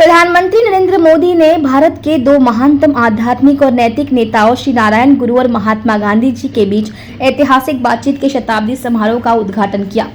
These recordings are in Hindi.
प्रधानमंत्री नरेंद्र मोदी ने भारत के दो महानतम आध्यात्मिक और नैतिक नेताओं श्री नारायण गुरु और महात्मा गांधी जी के बीच ऐतिहासिक बातचीत के शताब्दी समारोह का उद्घाटन किया।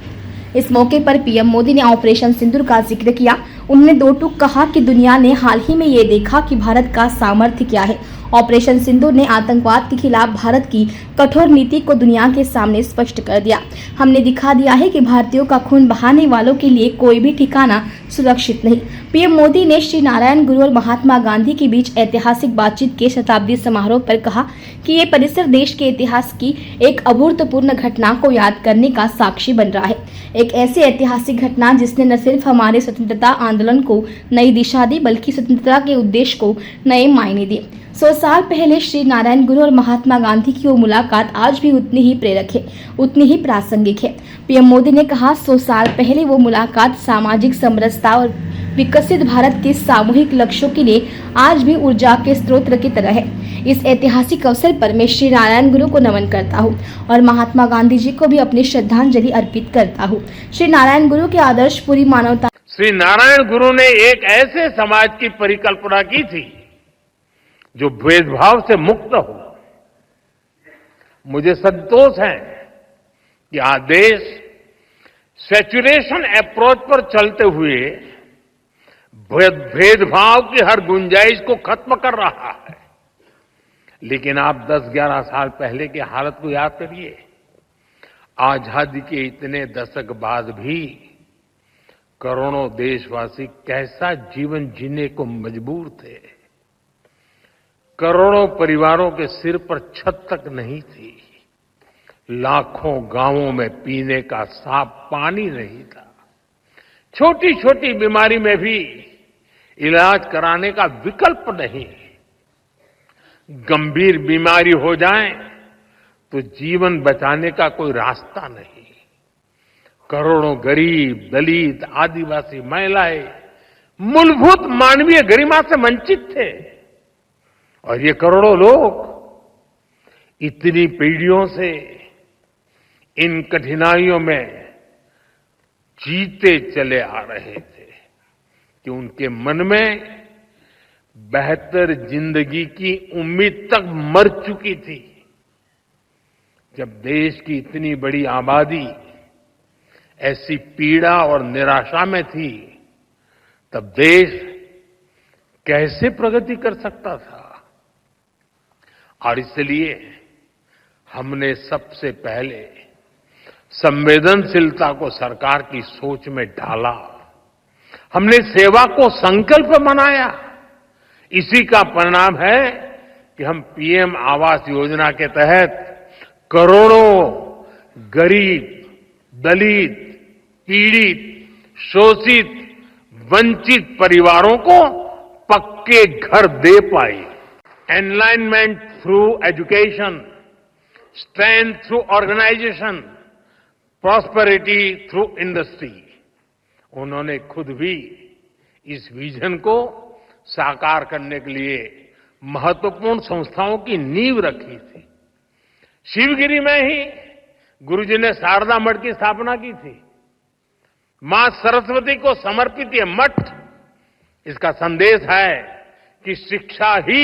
इस मौके पर पीएम मोदी ने ऑपरेशन सिंदूर का जिक्र किया। उन्होंने दो टूक कहा कि दुनिया ने हाल ही में ये देखा कि भारत का सामर्थ्य क्या है। ऑपरेशन सिंदूर ने आतंकवाद के खिलाफ भारत की कठोर नीति को दुनिया के सामने स्पष्ट कर दिया। हमने दिखा दिया है कि भारतीयों का खून बहाने वालों के लिए कोई भी ठिकाना सुरक्षित नहीं। पीएम मोदी ने श्री नारायण गुरु और महात्मा गांधी के बीच ऐतिहासिक बातचीत के शताब्दी समारोह पर कहा कि ये परिसर देश के इतिहास की एक अभूतपूर्व घटना को याद करने का साक्षी बन रहा है। एक ऐसी ऐतिहासिक घटना जिसने न सिर्फ हमारे स्वतंत्रता आंदोलन को नई दिशा दी, बल्कि स्वतंत्रता के उद्देश्य को नए मायने दिए। 100 साल पहले श्री नारायण गुरु और महात्मा गांधी की वो मुलाकात आज भी उतनी ही प्रेरक है, उतनी ही प्रासंगिक है। पीएम मोदी ने कहा, 100 साल पहले वो मुलाकात सामाजिक समरसता और विकसित भारत के सामूहिक लक्ष्यों के लिए आज भी ऊर्जा के स्रोत की तरह है। इस ऐतिहासिक अवसर पर मैं श्री नारायण गुरु को नमन करता हूँ और महात्मा गांधी जी को भी अपनी श्रद्धांजलि अर्पित करता हूँ। श्री नारायण गुरु के आदर्श पूरी मानवता। श्री नारायण गुरु ने एक ऐसे समाज की परिकल्पना की थी जो भेदभाव से मुक्त हो। मुझे संतोष है कि आज देश सेचुरेशन अप्रोच पर चलते हुए भेदभाव की हर गुंजाइश को खत्म कर रहा है। लेकिन आप 10-11 साल पहले की हालत को याद करिए। आजादी के इतने दशक बाद भी करोड़ों देशवासी कैसा जीवन जीने को मजबूर थे। करोड़ों परिवारों के सिर पर छत तक नहीं थी। लाखों गांवों में पीने का साफ पानी नहीं था। छोटी छोटी बीमारी में भी इलाज कराने का विकल्प नहीं। गंभीर बीमारी हो जाए तो जीवन बचाने का कोई रास्ता नहीं। करोड़ों गरीब, दलित, आदिवासी महिलाएं मूलभूत मानवीय गरिमा से वंचित थे। और ये करोड़ों लोग इतनी पीढ़ियों से इन कठिनाइयों में जीते चले आ रहे थे कि उनके मन में बेहतर जिंदगी की उम्मीद तक मर चुकी थी। जब देश की इतनी बड़ी आबादी ऐसी पीड़ा और निराशा में थी, तब देश कैसे प्रगति कर सकता था। और इसलिए हमने सबसे पहले संवेदनशीलता को सरकार की सोच में ढाला। हमने सेवा को संकल्प बनाया। इसी का परिणाम है कि हम पीएम आवास योजना के तहत करोड़ों गरीब, दलित, पीड़ित, शोषित, वंचित परिवारों को पक्के घर दे पाए। Enlightenment through education, strength through organisation, prosperity through industry. उन्होंने खुद भी इस विजन को साकार करने के लिए महत्वपूर्ण संस्थाओं की नींव रखी थी। शिवगिरी में ही गुरुजी ने शारदा मठ की स्थापना की थी। मां सरस्वती को समर्पित ये मठ, इसका संदेश है कि शिक्षा ही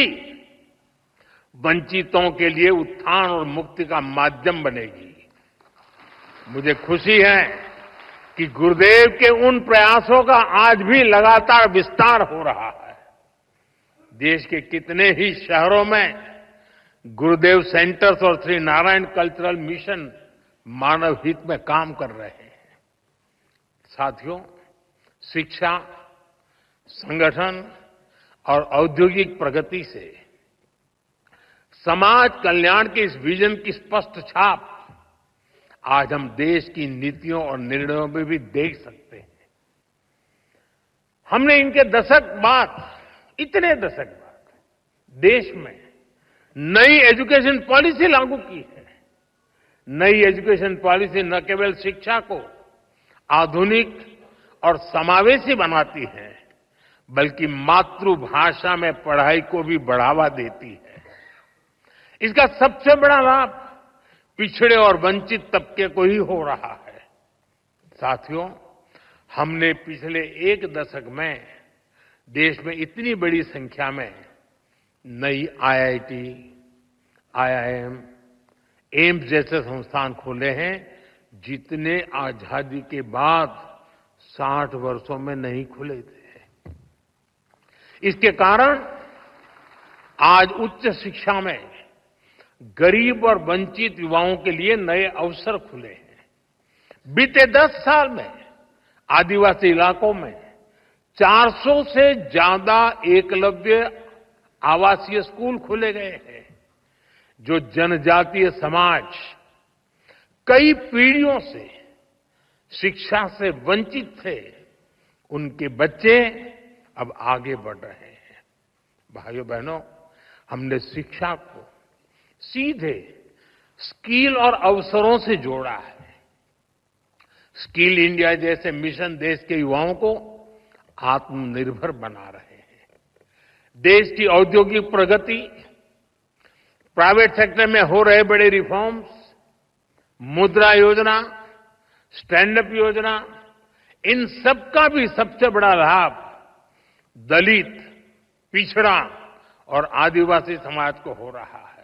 वंचितों के लिए उत्थान और मुक्ति का माध्यम बनेगी। मुझे खुशी है कि गुरुदेव के उन प्रयासों का आज भी लगातार विस्तार हो रहा है। देश के कितने ही शहरों में गुरुदेव सेंटर्स और श्री नारायण कल्चरल मिशन मानव हित में काम कर रहे हैं। साथियों, शिक्षा, संगठन और औद्योगिक प्रगति से समाज कल्याण के इस विजन की स्पष्ट छाप आज हम देश की नीतियों और निर्णयों में भी देख सकते हैं। हमने इनके दशक बाद, इतने दशक बाद देश में नई एजुकेशन पॉलिसी लागू की है। नई एजुकेशन पॉलिसी न केवल शिक्षा को आधुनिक और समावेशी बनाती है, बल्कि मातृभाषा में पढ़ाई को भी बढ़ावा देती है। इसका सबसे बड़ा लाभ पिछड़े और वंचित तबके को ही हो रहा है। साथियों, हमने पिछले एक दशक में देश में इतनी बड़ी संख्या में नई आईआईटी, आईआईएम, एम्स जैसे संस्थान खुले हैं, जितने आजादी के बाद 60 वर्षों में नहीं खुले थे। इसके कारण आज उच्च शिक्षा में गरीब और वंचित युवाओं के लिए नए अवसर खुले हैं। बीते 10 साल में आदिवासी इलाकों में 400 से ज्यादा एकलव्य आवासीय स्कूल खोले गए हैं। जो जनजातीय समाज कई पीढ़ियों से शिक्षा से वंचित थे, उनके बच्चे अब आगे बढ़ रहे हैं। भाइयों बहनों, हमने शिक्षा को सीधे स्किल और अवसरों से जोड़ा है। स्किल इंडिया जैसे मिशन देश के युवाओं को आत्मनिर्भर बना रहे हैं। देश की औद्योगिक प्रगति, प्राइवेट सेक्टर में हो रहे बड़े रिफॉर्म्स, मुद्रा योजना, स्टैंड अप योजना, इन सबका भी सबसे बड़ा लाभ दलित, पिछड़ा और आदिवासी समाज को हो रहा है।